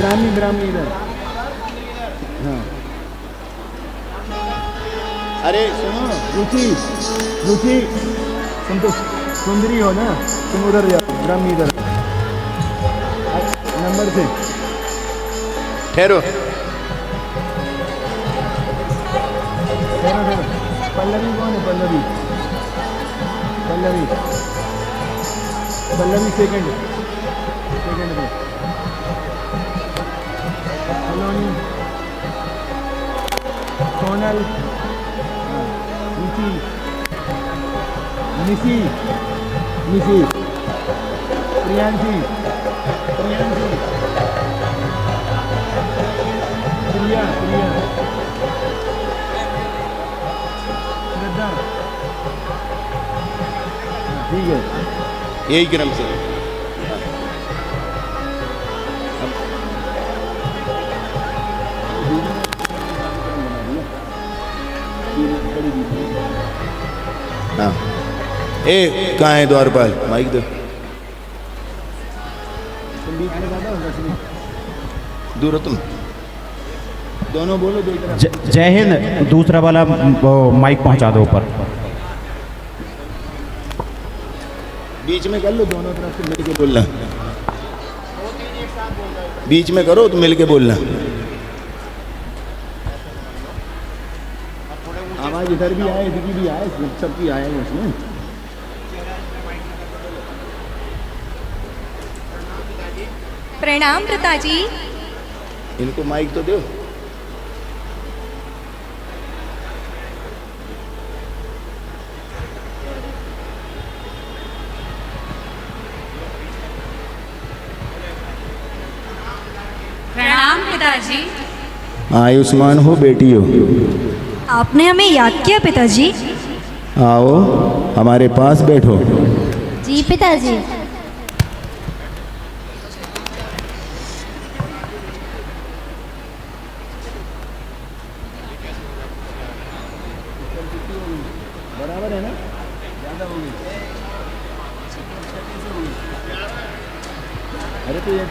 ब्राह्मी ब्राह्मी इधर। हाँ अरे सुनो रुचि रुचि, तुम तो सुंदरी हो ना, तुम उधर जाओ, ब्राह्मी इधर नंबर से ठहरो ठहरो ठहरो। पल्लवी कौन है? पल्लवी पल्लवी पल्लवी सेकंड सेकंड पे। सलोनी, सोनल, निशी निशी निशी, प्रियांशी प्रियांशी, प्रिया प्रिया, श्रद्धा। ठीक है, यही क्रम से। हाँ ए कहाँ है द्वारपाल? माइक दो। दूर हो तुम दोनों, बोलो दो तरफ। जय हिंद। दूसरा वाला माइक पहुंचा दो ऊपर। बीच में कर लो, दोनों तरफ से मिलके बोलना। बीच में करो तो मिलके बोलना। आवाज इधर भी आए, इधर भी आए, सबकी आए उसमें। प्रणाम पिताजी। इनको माइक तो दो। प्रणाम पिताजी। आयुष्मान हो बेटी हो। आपने हमें याद किया पिताजी। आओ हमारे पास बैठो। जी पिताजी। बराबर है ना? ज्यादा हो गई। अरे तो ये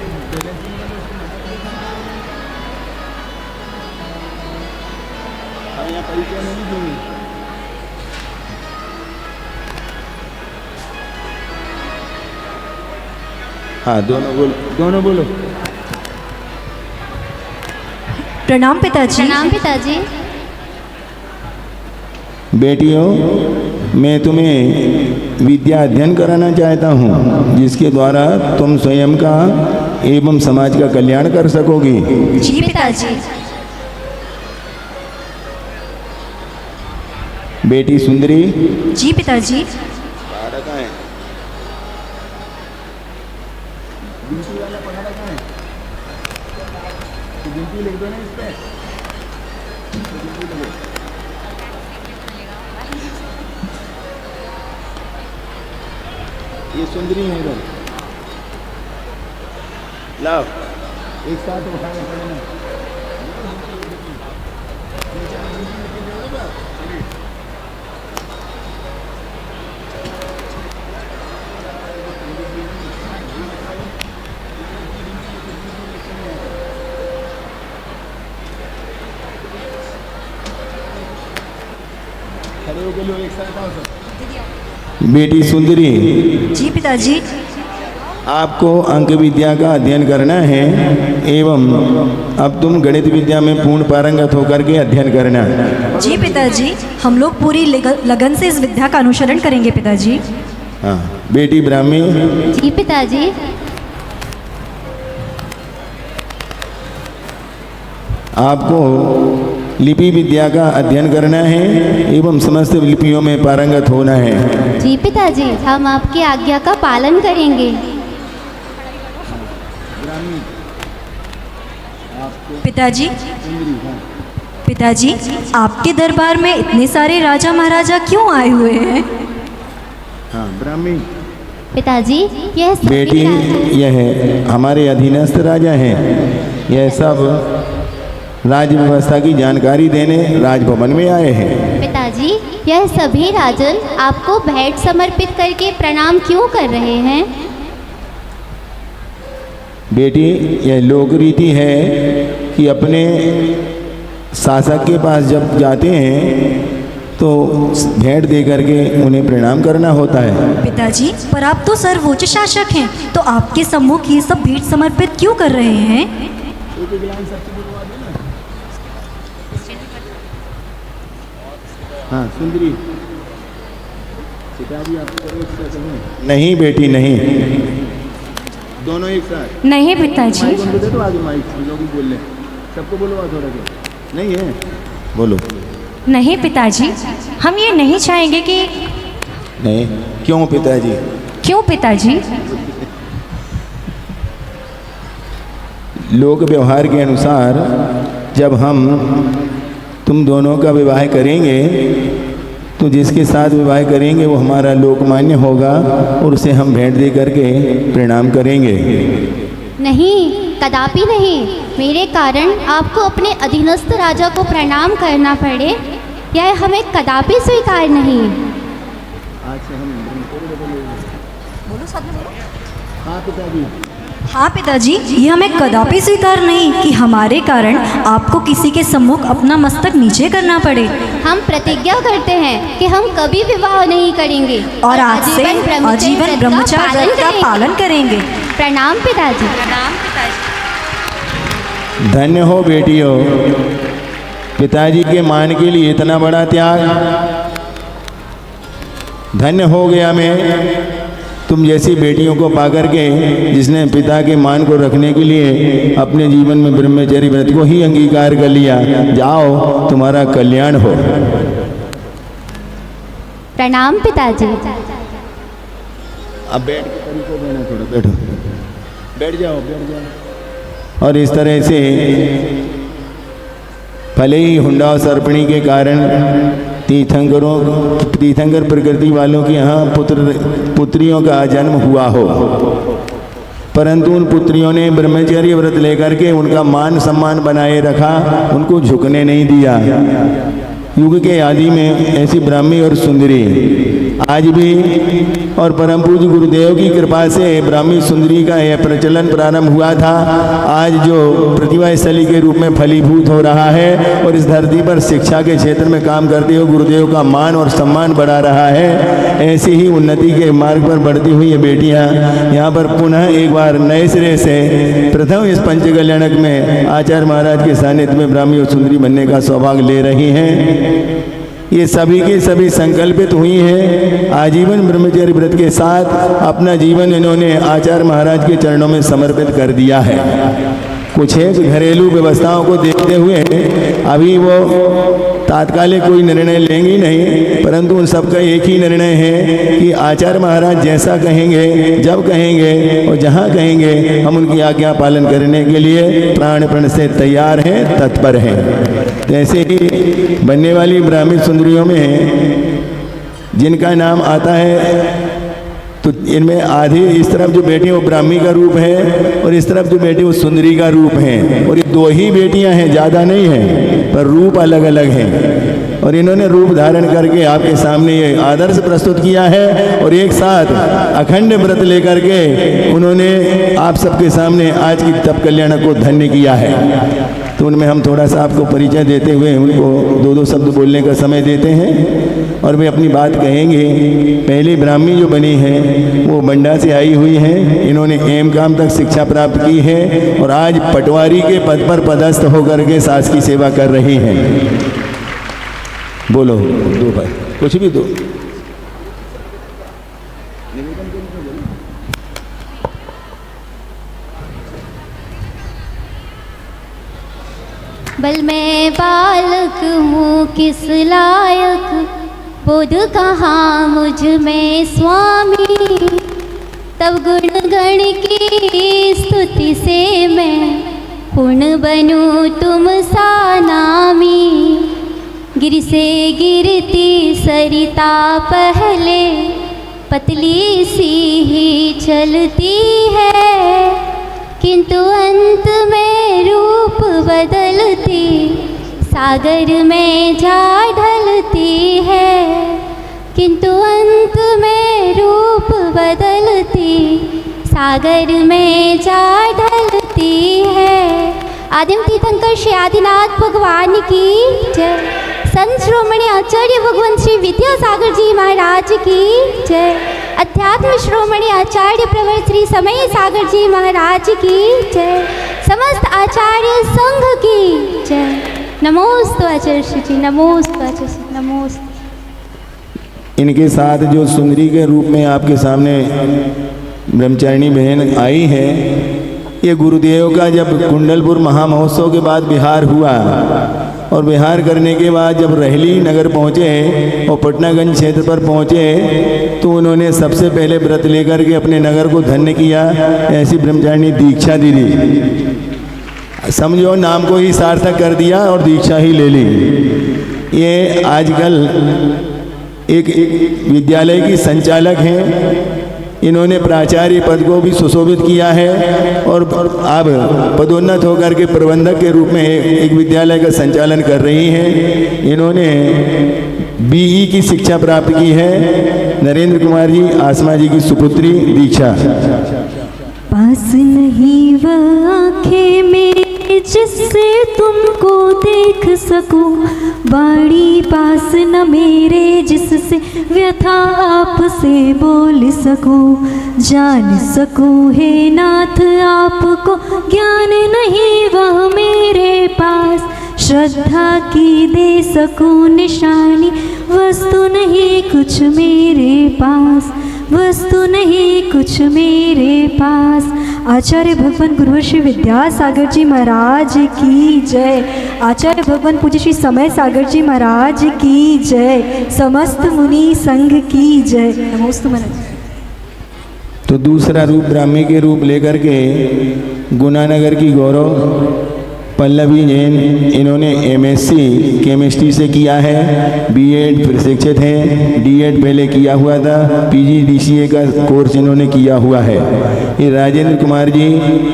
यहाँ परिचय नहीं दूंगी। हाँ दोनों बोलो, दोनों बोलो। प्रणाम पिताजी। प्रणाम पिताजी। बेटियों, मैं तुम्हें विद्या अध्ययन कराना चाहता हूँ, जिसके द्वारा तुम स्वयं का एवं समाज का कल्याण कर सकोगी। जी पिताजी। बेटी सुंदरी। जी पिताजी। लिख दो ना इस पे। ये सुंदरी है इधर। लाओ एक साथ उठाने पड़ेगा। बेटी सुंदरी। जी पिताजी। आपको अंक विद्या का अध्ययन करना है एवं अब तुम गणित विद्या में पूर्ण पारंगत होकर के अध्ययन करना। जी पिताजी, हम लोग पूरी लगन से इस विद्या का अनुसरण करेंगे पिताजी। हाँ बेटी ब्राह्मी। जी पिताजी। आपको लिपि विद्या का अध्ययन करना है एवं समस्त लिपियों में पारंगत होना है। जी पिताजी, हम आपकी आज्ञा का पालन करेंगे। पिताजी, पिताजी, आपके दरबार में इतने सारे राजा महाराजा क्यों आए हुए हैं? हाँ ब्राह्मी। पिताजी, यह सभी बेटी यह हमारे अधीनस्थ राजा हैं। यह सब राज व्यवस्था की जानकारी देने राजभवन में आए हैं। पिताजी, यह सभी राजन आपको भेंट समर्पित करके प्रणाम क्यों कर रहे हैं? बेटी, यह लोक रीति है कि अपने शासक के पास जब जाते हैं तो भेंट दे करके उन्हें प्रणाम करना होता है। पिताजी, पर आप तो सर्वोच्च शासक हैं, तो आपके सम्मुख ये सब भेंट समर्पित क्यों कर रहे हैं? हाँ, सुंदरी, नहीं बेटी नहीं, दोनों एक साथ। नहीं पिताजी। माइक उनको दे दो, आगे माइक जो भी बोल ले, सबको बोलो थोड़ा के। नहीं है, बोलो। नहीं पिताजी, हम ये नहीं चाहेंगे कि। नहीं, क्यों पिताजी? क्यों पिताजी? लोक व्यवहार के अनुसार जब हम तुम दोनों का विवाह करेंगे तो जिसके साथ विवाह करेंगे वो हमारा लोकमान्य होगा और उसे हम भेंट दे करके प्रणाम करेंगे। नहीं, कदापि नहीं। मेरे कारण आपको अपने अधीनस्थ राजा को प्रणाम करना पड़े, यह हमें कदापि स्वीकार नहीं। आज से हम बोलो साथ में बोलो। हाँ पिताजी। हाँ पिताजी, ये हमें कदापि स्वीकार नहीं कि हमारे कारण आपको किसी के सम्मुख अपना मस्तक नीचे करना पड़े। हम प्रतिज्ञा करते हैं कि हम कभी विवाह नहीं करेंगे और आज से आजीवन ब्रह्मचर्य व्रत का पालन करेंगे। प्रणाम पिताजी। धन्य हो बेटियों, पिताजी के मान के लिए इतना बड़ा त्याग। धन्य हो गया मैं तुम जैसी बेटियों को पाकर के, जिसने पिता के मान को रखने के लिए अपने जीवन में ब्रह्मचर्य व्रत को ही अंगीकार कर लिया। जाओ, तुम्हारा कल्याण हो। प्रणाम पिताजी। अब बैठ के तरीको देना, थोड़ा बैठो, बैठ जाओ, बैठ जाओ। और इस तरह से भले ही हुंडा और सर्पणी के कारण तीर्थंकर प्रकृति वालों के यहाँ पुत्रियों का जन्म हुआ हो, परंतु उन पुत्रियों ने ब्रह्मचर्य व्रत लेकर के उनका मान सम्मान बनाए रखा, उनको झुकने नहीं दिया। युग के आदि में ऐसी ब्राह्मी और सुंदरी आज भी, और परम पूज्य गुरुदेव की कृपा से ब्राह्मी सुंदरी का यह प्रचलन प्रारंभ हुआ था, आज जो प्रतिभा स्थली के रूप में फलीभूत हो रहा है और इस धरती पर शिक्षा के क्षेत्र में काम करते हुए गुरुदेव का मान और सम्मान बढ़ा रहा है। ऐसी ही उन्नति के मार्ग पर बढ़ती हुई ये बेटियां यहाँ पर पुनः एक बार नए सिरे से प्रथम इस पंचकल्याणक में आचार्य महाराज के सानिध्य में ब्राह्मी और सुंदरी बनने का सौभाग्य ले रही हैं। ये सभी के सभी संकल्पित हुई हैं। आजीवन ब्रह्मचर्य व्रत के साथ अपना जीवन इन्होंने आचार्य महाराज के चरणों में समर्पित कर दिया है। कुछ एक घरेलू व्यवस्थाओं को देखते हुए अभी वो तात्कालिक कोई निर्णय लेंगी नहीं, परंतु उन सबका एक ही निर्णय है कि आचार्य महाराज जैसा कहेंगे, जब कहेंगे और जहाँ कहेंगे, हम उनकी आज्ञा पालन करने के लिए प्राण प्रण से तैयार हैं, तत्पर हैं। जैसे ही बनने वाली ब्राह्मी सुंदरियों में जिनका नाम आता है, तो इनमें आधी इस तरफ जो बेटी वो ब्राह्मी का रूप है और इस तरफ जो बेटी वो सुंदरी का रूप है, और ये दो ही बेटियां हैं, ज़्यादा नहीं हैं, पर रूप अलग अलग हैं। और इन्होंने रूप धारण करके आपके सामने ये आदर्श प्रस्तुत किया है और एक साथ अखंड व्रत लेकर के उन्होंने आप सबके सामने आज की तप कल्याण को धन्य किया है। तो उनमें हम थोड़ा सा आपको परिचय देते हुए उनको दो दो शब्द बोलने का समय देते हैं और वे अपनी बात कहेंगे। पहली ब्राह्मी जो बनी है वो बंडा से आई हुई है, इन्होंने एम.कॉम तक शिक्षा प्राप्त की है और आज पटवारी के पद पर पदस्थ होकर के सास की सेवा कर रही हैं। बोलो दो भाई, कुछ भी दो। बल मैं बालक हूँ किस लायक, बोध कहाँ मुझ में स्वामी, तब गुण गण की स्तुति से मैं पूर्ण बनूँ तुम सा नामी। गिर से गिरती सरिता पहले पतली सी ही चलती है, किंतु अंत में रूप बदलती सागर में जा ढलती है, किंतु अंत में रूप बदलती सागर में जा ढलती आदिम तीर्थंकर श्री आदिनाथ भगवान की जय। संत श्रोमणी आचार्य भगवान श्री विद्यासागर जी महाराज की जय। अध्यात्म श्रोमणी आचार्य प्रवर श्री समय सागर जी महाराज की जय। समस्त आचार्य संघ की जय। नमोस्तु आचार्य श्री जी, नमोस्तु आचार्य श्री, नमोस्तु। इनके साथ जो सुंदरी के रूप में आपके सामने ब्रह्मचारिणी बहन आई है, ये गुरुदेव का जब कुंडलपुर महामहोत्सव के बाद बिहार हुआ और बिहार करने के बाद जब रहली नगर पहुँचे और पटनागंज क्षेत्र पर पहुँचे तो उन्होंने सबसे पहले व्रत लेकर के अपने नगर को धन्य किया। ऐसी ब्रह्मचारिणी दीक्षा दी थी, समझो नाम को ही सार्थक कर दिया और दीक्षा ही ले ली। ये आजकल एक विद्यालय की संचालक हैं, इन्होंने प्राचार्य पद को भी सुशोभित किया है और अब पदोन्नत होकर के प्रबंधक के रूप में एक विद्यालय का संचालन कर रही हैं। इन्होंने बीई की शिक्षा प्राप्त की है। नरेंद्र कुमार जी आसमा जी की सुपुत्री दीक्षा। पास नहीं वह आंखें मेरी जिससे तुमको देख सकूं, बाड़ी पास न मेरे जिससे व्यथा आपसे बोल सकूं, जान सकूं हे नाथ आपको ज्ञान नहीं वह मेरे पास, श्रद्धा की दे सकूं निशानी वस्तु नहीं कुछ मेरे पास, वस्तु नहीं कुछ मेरे पास। आचार्य भगवान गुरु श्री विद्यासागर जी महाराज की जय। आचार्य भगवान पूज्य श्री समय सागर जी महाराज की जय। समस्त मुनि संघ की जय। नमोस्तु महाराज। तो दूसरा रूप ब्राह्मी के रूप लेकर के गुनानगर की गौरव पल्लवी जैन, इन्होंने एमएससी केमिस्ट्री से किया है, बीएड प्रशिक्षित हैं, डीएड पहले किया हुआ था, पीजीडीसीए का कोर्स इन्होंने किया हुआ है। ये राजेंद्र कुमार जी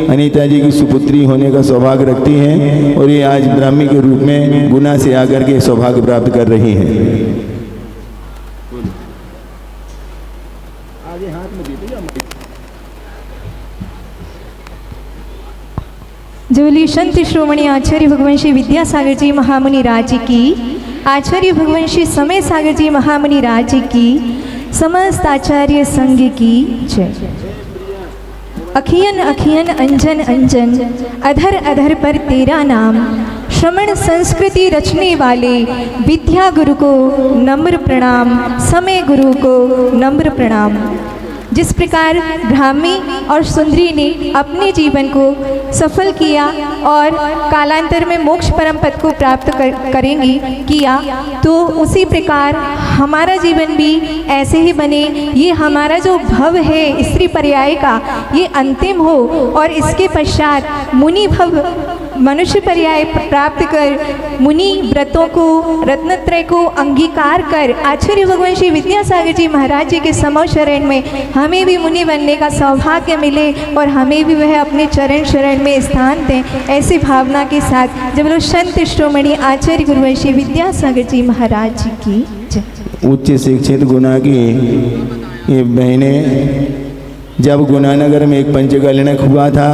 अनीता जी की सुपुत्री होने का सौभाग्य रखती हैं और ये आज ब्राह्मी के रूप में गुना से आकर के सौभाग्य प्राप्त कर रही हैं। जोली संत श्रोमणी आचार्य भगवान श्री विद्यासागर जी महामुनि राज की, आचार्य भगवान श्री समय सागर जी महामुनि राज की, समस्त आचार्य संघ की जय। अखियन अखियन अंजन अंजन, अधर अधर पर तेरा नाम, श्रमण संस्कृति रचने वाले विद्या गुरु को नम्र प्रणाम, समय गुरु को नम्र प्रणाम। जिस प्रकार ब्राह्मी और सुंदरी ने अपने जीवन को सफल किया और कालांतर में मोक्ष परम पद को प्राप्त करेंगी किया, तो उसी प्रकार हमारा जीवन भी ऐसे ही बने। ये हमारा जो भव है स्त्री पर्याय का, ये अंतिम हो और इसके पश्चात मुनि भव मनुष्य पर्याय प्राप्त कर मुनि व्रतों को रत्नत्रय को अंगीकार कर आचार्य भगवान श्री विद्यासागर जी महाराज जी के समो शरण में हमें भी मुनि बनने का सौभाग्य मिले और हमें भी वह अपने चरण शरण में स्थान दें। ऐसी भावना के साथ जब लोग संत श्रोमणी आचार्य गुरु श्री विद्यासागर जी महाराज जी की जय। उच्च शिक्षित गुना की ये बहनें, जब गुनानगर में एक पंचकल्याणक हुआ था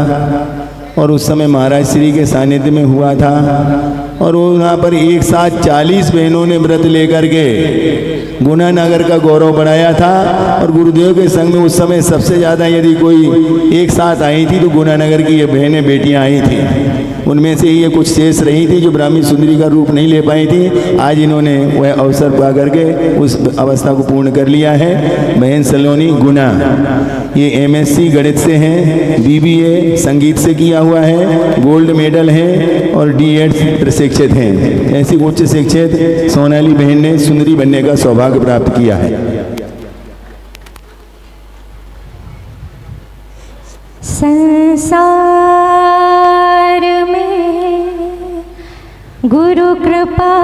और उस समय महाराज श्री के सानिध्य में हुआ था और वहाँ पर एक साथ 40 बहनों ने व्रत लेकर के गुनानगर का गौरव बढ़ाया था। और गुरुदेव के संग में उस समय सबसे ज़्यादा यदि कोई एक साथ आई थी तो गुनानगर की ये बहनें बेटियाँ आई थी। उनमें से ये कुछ शेष रही थी जो ब्राह्मी सुंदरी का रूप नहीं ले पाई थी। आज इन्होंने वह अवसर पा करके उस अवस्था को पूर्ण कर लिया है। बहन सलोनी गुना, ये एमएससी गणित से हैं, बीबीए संगीत से किया हुआ है, गोल्ड मेडल है और डीएड प्रशिक्षित हैं। ऐसी उच्च शिक्षित सोनाली बहन ने सुंदरी बनने का सौभाग्य प्राप्त किया है। संसार में गुरु कृपा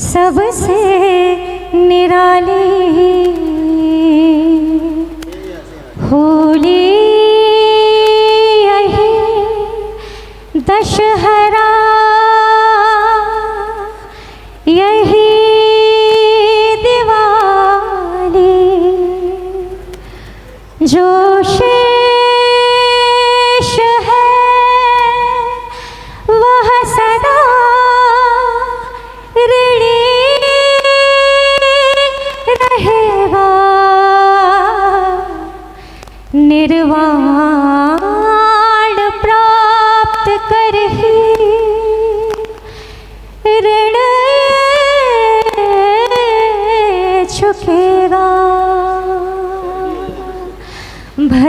सबसे निराली, होली यही दशहरा यही दिवाली, जो शेष है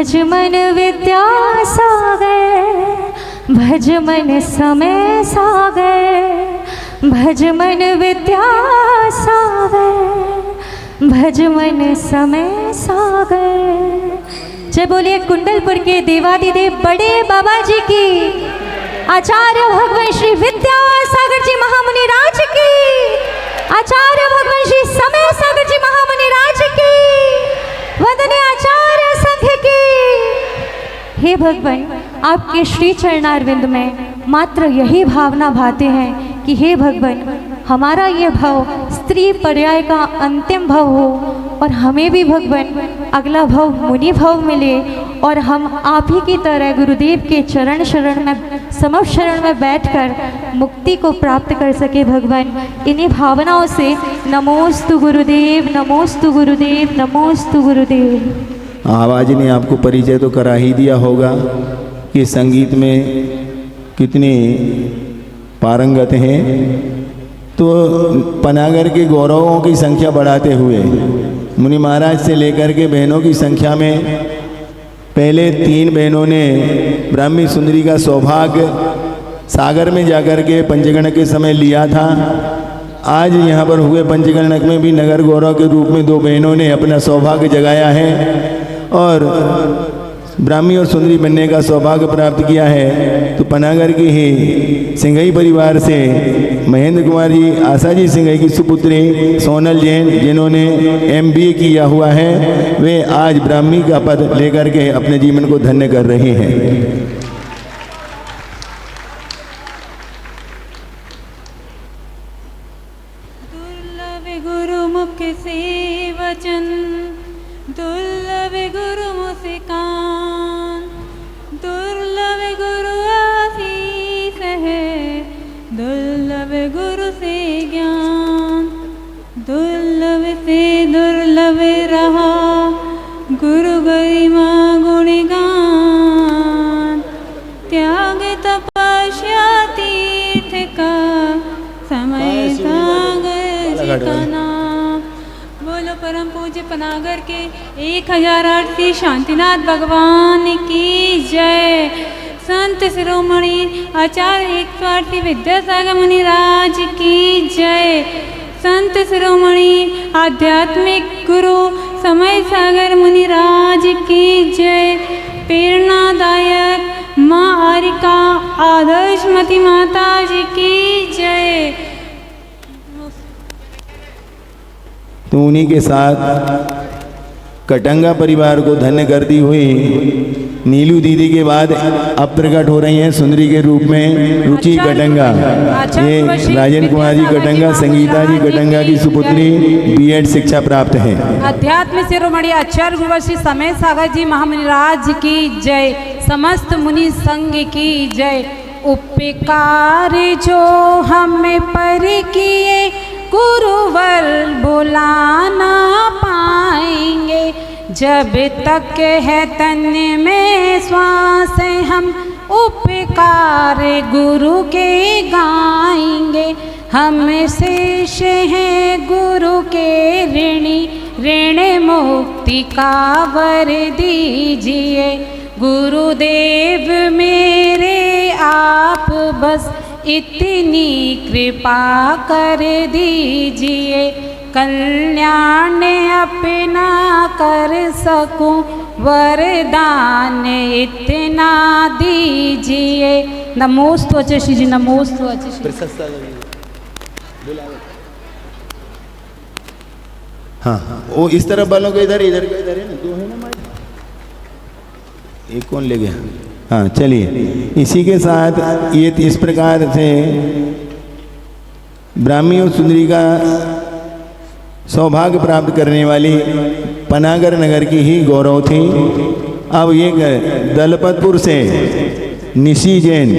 भज मन विद्यासागर, भज मन समय सागर, भज मन विद्यासागर, भज मन समय सागर। जय बोलिए कुंडलपुर के देवादिदेव बड़े बाबा जी की, आचार्य भगवान श्री विद्यासागर जी महामुनि राज की, आचार्य भगवान श्री समय सागर जी महामुनि राज की, वंदनीय आचार्य संघ की। हे भगवान, आपके श्री चरणारविंद में मात्र यही भावना भाते हैं कि हे भगवान, हमारा ये भव स्त्री पर्याय का अंतिम भव हो और हमें भी भगवान अगला भव मुनि भव मिले और हम आप ही की तरह गुरुदेव के चरण शरण में समक्ष शरण में बैठकर मुक्ति को प्राप्त कर सके। भगवान, इन्हीं भावनाओं से नमोस्तु गुरुदेव, नमोस्तु गुरुदेव, नमोस्तु गुरुदेव। आवाज ने आपको परिचय तो करा ही दिया होगा कि संगीत में कितने पारंगत हैं। तो पनागर के गौरवों की संख्या बढ़ाते हुए मुनि महाराज से लेकर के बहनों की संख्या में पहले 3 बहनों ने ब्राह्मी सुंदरी का सौभाग्य सागर में जाकर के पंचगणक के समय लिया था। आज यहाँ पर हुए पंचगणक में भी नगर गौरव के रूप में 2 बहनों ने अपना सौभाग्य जगाया है और ब्राह्मी और सुंदरी बनने का सौभाग्य प्राप्त किया है। तो पनागर की ही सिंघई परिवार से महेंद्र कुमार जी, आशा जी सिंघई की सुपुत्री सोनल जैन, जिन्होंने MBA किया हुआ है, वे आज ब्राह्मी का पद लेकर के अपने जीवन को धन्य कर रहे हैं। दुर्लभ गुरुमुख से वचन, दुर्लभ गुरुमुख से कान, दुर्लभ गुरु आशीष है, दुर्लभ गुरु से ज्ञान, दुर्लभ से दुर्लभ रहा गुरु गरिमा गुणगान, त्याग तपस्या तीर्थ का समय सागर का नाम। बोलो परम पूज्य पनागर के 1008 शांतिनाथ भगवान की जय। संत शिरोमणि आचार्य 108 विद्यासागर मुनि राज की जय। संत शिरोमणि आध्यात्मिक गुरु समय सागर मुनि राज की जय। प्रेरणादायक माँ आरिका आदर्शमती माता जी की जय। तो उन्हीं के साथ कटंगा परिवार को धन्य करती हुई नीलू दीदी के बाद अब प्रकट हो रही हैं सुंदरी के रूप में रुचि कटंगा। ये राजेंद्र कुमार जी कटंगा, संगीता जी कटंगा की सुपुत्री, B.Ed शिक्षा प्राप्त हैं। अध्यात्म शिरोमणि आचार्य गुरु श्री समय सागर जी महामुनि राज की जय। समस्त मुनि संघ की जय। उपकार जो हमें पर किए गुरुवर बुलाना पाएंगे, जब तक है तन में श्वास हम उपकार गुरु के गाएंगे। हम शिष्य हैं गुरु के ऋणी, ऋण मुक्ति का वर दीजिए। गुरुदेव मेरे आप बस इतनी कृपा कर दीजिए, कल्याण अपना कर सकूं वरदान इतना दीजिए। नमोस्तु आचार्य जी, नमोस्तु आचार्य जी। हाँ, वो इस तरफ वालों को इधर इधर का इधर है ना, 2 है ना माइक, एक कौन ले गया? हाँ चलिए, इसी के साथ ये इस प्रकार से ब्राह्मी और सुंदरी का सौभाग्य प्राप्त करने वाली पनागर नगर की ही गौरव थी। अब ये दलपतपुर से निशी जैन,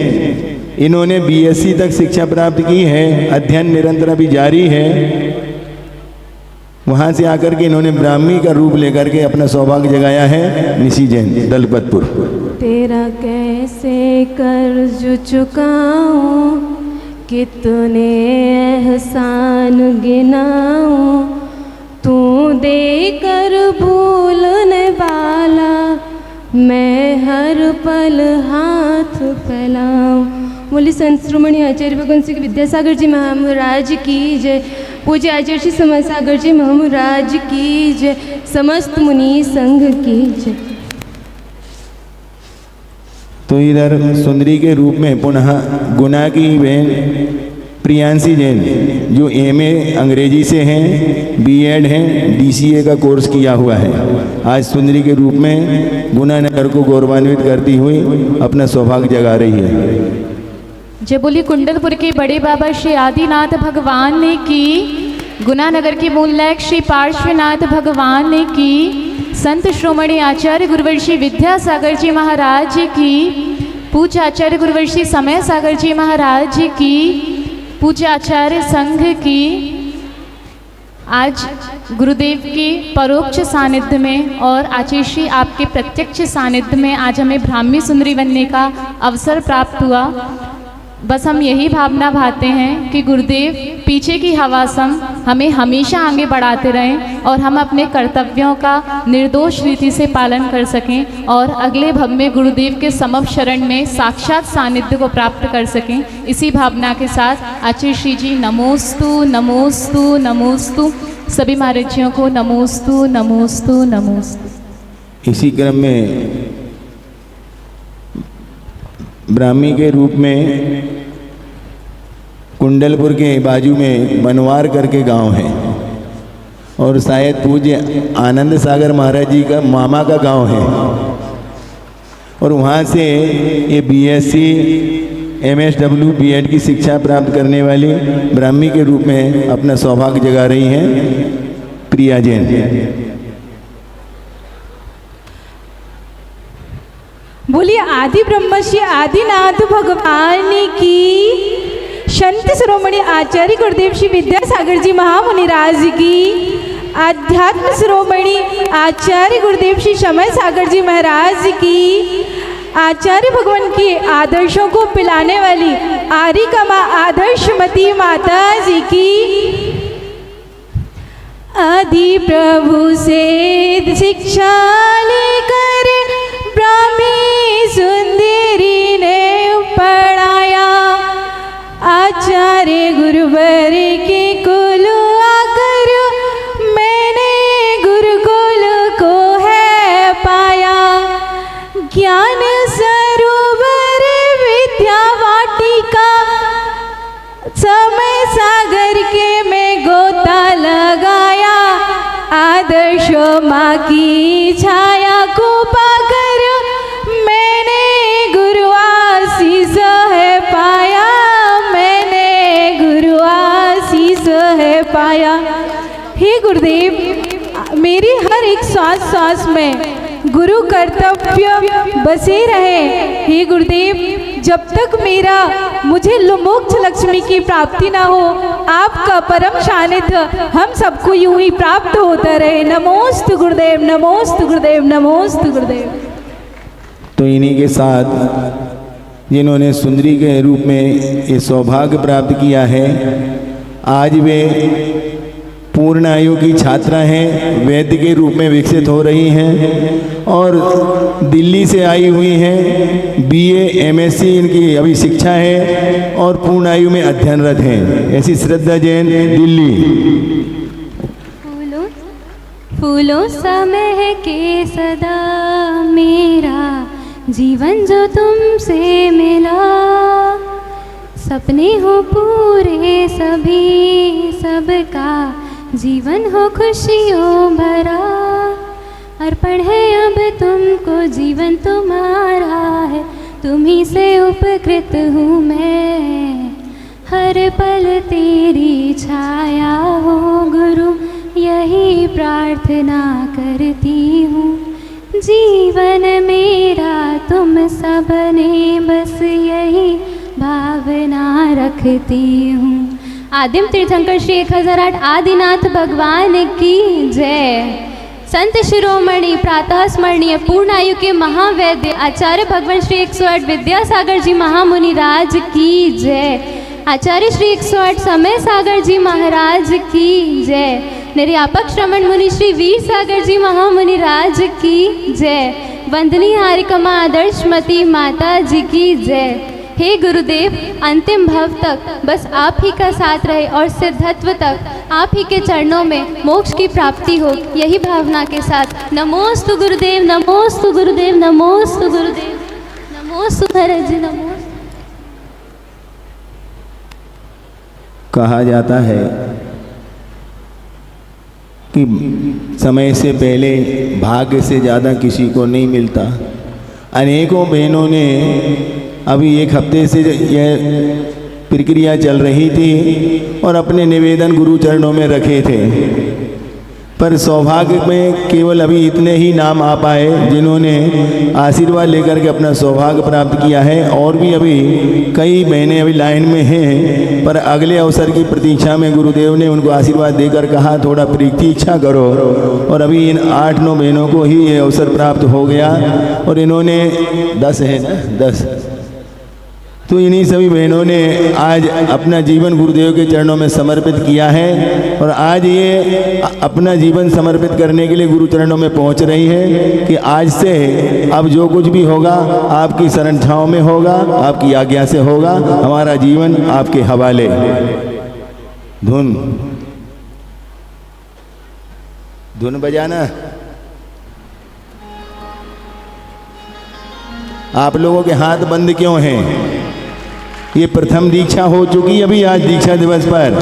इन्होंने BSc तक शिक्षा प्राप्त की है, अध्ययन निरंतर अभी जारी है। वहाँ से आकर के इन्होंने ब्राह्मी का रूप लेकर के अपना सौभाग्य जगाया है। निशी जैन, दलपतपुर। तेरा कैसे कर्ज चुकाऊं, कितने एहसान गिनाऊं, तू देकर भूलने वाला मैं हर पल हाथ फैलाऊं। बोली संत श्रोमणी आचार्य भगवान श्री विद्यासागर जी महाराज की जय। पूज्य आचार्य श्री समाज सागर जी महाराज की जय। समस्त मुनि संघ की जय। तो इधर सुंदरी के रूप में पुनः गुना की बहन प्रियांशी जैन, जो एमए अंग्रेजी से हैं, बीएड हैं, डीसीए का कोर्स किया हुआ है, आज सुंदरी के रूप में गुना नगर को गौरवान्वित करती हुई अपना सौभाग्य जगा रही है। जय बोली कुंडलपुर के बड़े बाबा श्री आदिनाथ भगवान ने की, गुना नगर के मूल नायक श्री पार्श्वनाथ भगवान ने की, संत श्रोमणी आचार्य गुरुवर श्री विद्यासागर जी महाराज की, पूज्य आचार्य गुरुवर श्री समय सागर जी महाराज की, पूज्य आचार्य संघ की। आज गुरुदेव के परोक्ष सानिध्य में और आचार्य श्री आपके प्रत्यक्ष सानिध्य में आज हमें ब्राह्मी सुंदरी बनने का अवसर प्राप्त हुआ। बस हम यही भावना भाते हैं कि गुरुदेव पीछे की हवा संग हमें हमेशा आगे बढ़ाते रहें और हम अपने कर्तव्यों का निर्दोष रीति से पालन कर सकें और अगले भव में गुरुदेव के समभ शरण में साक्षात सानिध्य को प्राप्त कर सकें। इसी भावना के साथ आचार्य श्री जी नमोस्तु नमोस्तु नमोस्तु, सभी महाराजियों को नमोस्तु नमोस्तु नमोस्तु। इसी क्रम में ब्राह्मी के रूप में कुंडलपुर के बाजू में बनवार करके गांव है और शायद पूज्य आनंद सागर महाराज जी का मामा का गांव है और वहाँ से ये बीएससी एमएसडब्ल्यू बीएड की शिक्षा प्राप्त करने वाली ब्राह्मी के रूप में अपना सौभाग्य जगा रही हैं प्रिया जैन। बोलिए आदि ब्रह्म श्री आदिनाथ भगवान की, संत शिरोमणि आचार्य गुरुदेव श्री विद्यासागर जी महामुनिराज की, आध्यात्म शिरोमणि आचार्य गुरुदेव श्री समय सागर जी महाराज की, आचार्य भगवान के आदर्शों को पिलाने वाली आरिका माँ आदर्शमती माता जी की, आदि प्रभु से शिक्षा लेकर ब्राह्मी सुंदरी ने पढ़ाया, आचार्य गुरुवर के कुल आकर मैंने गुरुकुल को है पाया, ज्ञान सरोवर विद्या वाटिका समय सागर के में गोता लगाया, आदर्श माँ की छाया को पाकर मैंने गुरु आशीष है पाया, मैंने गुरु आशीष है पाया। हे गुरुदेव, मेरी हर एक श्वास श्वास में गुरु कर्तव्य बसे रहे। हे गुरुदेव, जब तक मुझे मोक्ष लक्ष्मी की प्राप्ति ना हो, आपका परम सानिध्य हम सबको यूं ही प्राप्त होता रहे। नमोस्तु गुरुदेव, नमोस्तु गुरुदेव, नमोस्तु गुरुदेव। तो इन्हीं के साथ जिन्होंने सुंदरी के रूप में ये सौभाग्य प्राप्त किया है, आज वे पूर्ण आयु की छात्रा हैं, वैद्य के रूप में विकसित हो रही हैं और दिल्ली से आई हुई हैं। बीए एमएससी इनकी अभी शिक्षा है और पूर्ण आयु में अध्ययनरत हैं। ऐसी श्रद्धा जैन, दिल्ली। फूलों सा महके सदा मेरा जीवन जो तुमसे मिला, सपने हो पूरे सभी सबका जीवन हो खुशियों भरा, अर्पण है अब तुमको जीवन तुम्हारा है, तुम्ही से उपकृत हूँ मैं, हर पल तेरी छाया हो गुरु, यही प्रार्थना करती हूँ। जीवन मेरा तुम सबने बस यही भावना रखती हूँ। आदिम तीर्थंकर श्री 1008 आदिनाथ भगवान की जय। संत शिरोमणि प्रातः स्मरणीय पूर्ण आयु के महावैद्य आचार्य भगवान श्री 108 विद्यासागर जी महामुनि राज की जय। आचार्य श्री 108 समय सागर जी महाराज की जय। निर्यापक श्रवण मुनि श्री वीर सागर जी महामुनि राज की जय। वंदनीय हरिकमा आदर्शमती माता जी की जय। हे गुरुदेव, अंतिम भव तक बस आप ही का साथ रहे और सिद्धत्व तक आप ही के चरणों में मोक्ष की प्राप्ति हो, यही भावना के साथ नमोस्तु गुरुदेव, नमोस्तु गुरुदेव, नमोस्तु गुरुदेव, नमोस्तु महाराज जी, नमोस्तु। कहा जाता है कि समय से पहले भाग्य से ज़्यादा किसी को नहीं मिलता। अनेकों बहनों ने अभी एक हफ्ते से यह प्रक्रिया चल रही थी और अपने निवेदन गुरु चरणों में रखे थे, पर सौभाग्य में केवल अभी इतने ही नाम आ पाए जिन्होंने आशीर्वाद लेकर के अपना सौभाग्य प्राप्त किया है। और भी अभी कई बहनें अभी लाइन में हैं, पर अगले अवसर की प्रतीक्षा में गुरुदेव ने उनको आशीर्वाद देकर कहा थोड़ा प्रतीक्षा करो, और अभी इन 8-9 बहनों को ही ये अवसर प्राप्त हो गया और इन्होंने 10 है ना 10, तो इन्हीं सभी बहनों ने आज अपना जीवन गुरुदेव के चरणों में समर्पित किया है और आज ये अपना जीवन समर्पित करने के लिए गुरु चरणों में पहुंच रही है कि आज से अब जो कुछ भी होगा आपकी शरण छाँव में होगा, आपकी आज्ञा से होगा, हमारा जीवन आपके हवाले। धुन बजाना। आप लोगों के हाथ बंद क्यों हैं? ये प्रथम दीक्षा हो चुकी अभी आज दीक्षा दिवस पर,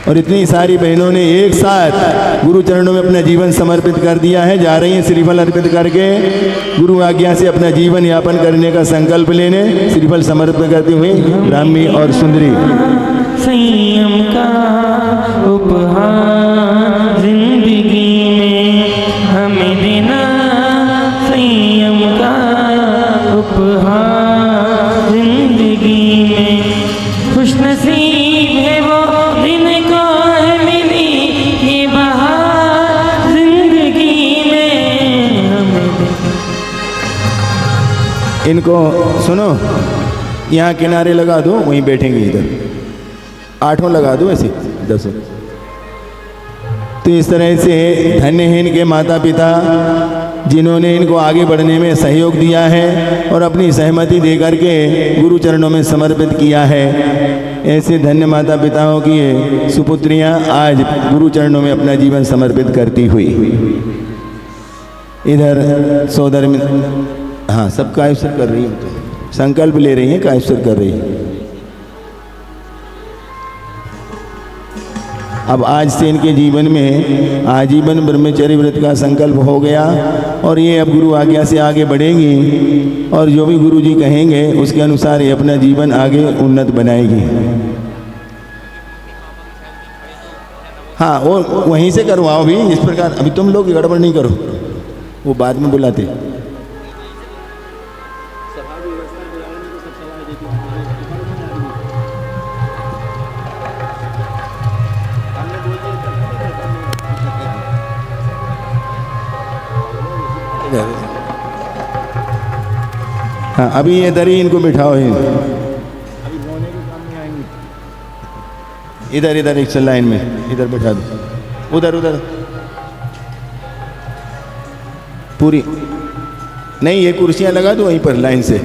और इतनी सारी बहनों ने एक साथ गुरु चरणों में अपना जीवन समर्पित कर दिया है। जा रही हैं श्रीफल अर्पित करके गुरु आज्ञा से अपना जीवन यापन करने का संकल्प लेने, श्रीफल समर्पित करते हुए ब्राह्मी और सुंदरी। संयम का उपहार जिंदगी में हमें देना, संयम का उपहार जिंदगी में, खुश नसीब है वो जिनको है मिली ये बहार जिंदगी में हमें। इनको सुनो, यहाँ किनारे लगा दो, वहीं बैठेंगे। इधर 8 लगा दो, ऐसे 10। तो इस तरह से धन्य है इनके माता पिता जिन्होंने इनको आगे बढ़ने में सहयोग दिया है और अपनी सहमति देकर के गुरु चरणों में समर्पित किया है। ऐसे धन्य माता पिताओं की सुपुत्रियां आज गुरु चरणों में अपना जीवन समर्पित करती हुई। इधर सोदर में हाँ सब कायस्वर कर रही हैं, तो संकल्प ले रही हैं, कायस्वर कर रही हैं। अब आज से इनके जीवन में आजीवन ब्रह्मचर्य व्रत का संकल्प हो गया और ये अब गुरु आज्ञा से आगे बढ़ेंगी और जो भी गुरु जी कहेंगे उसके अनुसार ये अपना जीवन आगे उन्नत बनाएगी। हाँ, और वहीं से करवाओ भी इस प्रकार। अभी तुम लोग गड़बड़ नहीं करो, वो बाद में बुलाते। हाँ, अभी ये इधर ही इनको बिठाओ। इधर इधर एक लाइन में इधर बिठा दो, उधर उधर पूरी नहीं, ये कुर्सियां लगा दो वहीं पर लाइन से।